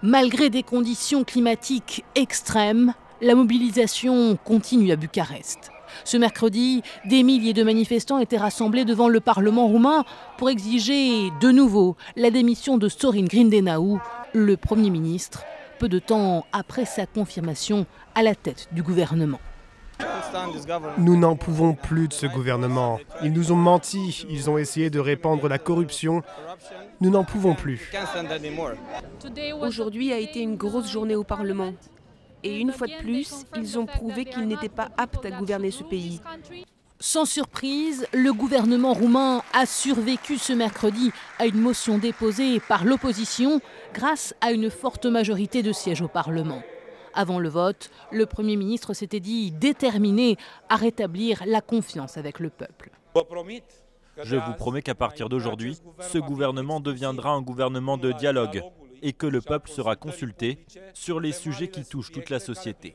Malgré des conditions climatiques extrêmes, la mobilisation continue à Bucarest. Ce mercredi, des milliers de manifestants étaient rassemblés devant le Parlement roumain pour exiger de nouveau la démission de Sorin Grindenaú, le Premier ministre, peu de temps après sa confirmation à la tête du gouvernement. Nous n'en pouvons plus de ce gouvernement. Ils nous ont menti, ils ont essayé de répandre la corruption. Nous n'en pouvons plus. Aujourd'hui a été une grosse journée au Parlement. Et une fois de plus, ils ont prouvé qu'ils n'étaient pas aptes à gouverner ce pays. Sans surprise, le gouvernement roumain a survécu ce mercredi à une motion déposée par l'opposition grâce à une forte majorité de sièges au Parlement. Avant le vote, le Premier ministre s'était dit déterminé à rétablir la confiance avec le peuple. Je vous promets qu'à partir d'aujourd'hui, ce gouvernement deviendra un gouvernement de dialogue et que le peuple sera consulté sur les sujets qui touchent toute la société.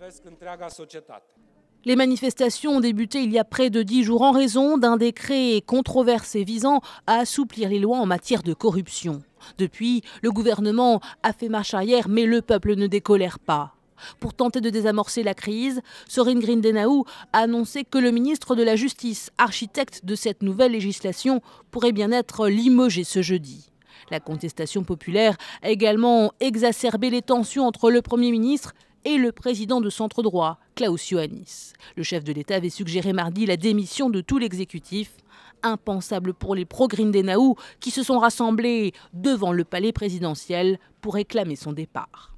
Les manifestations ont débuté il y a près de 10 jours en raison d'un décret controversé visant à assouplir les lois en matière de corruption. Depuis, le gouvernement a fait marche arrière, mais le peuple ne décolère pas. Pour tenter de désamorcer la crise, Sorin Grindenaú a annoncé que le ministre de la Justice, architecte de cette nouvelle législation, pourrait bien être limogé ce jeudi. La contestation populaire a également exacerbé les tensions entre le Premier ministre et le président de centre droit, Klaus Iohannis. Le chef de l'État avait suggéré mardi la démission de tout l'exécutif, impensable pour les pro-Grindenaú qui se sont rassemblés devant le palais présidentiel pour réclamer son départ.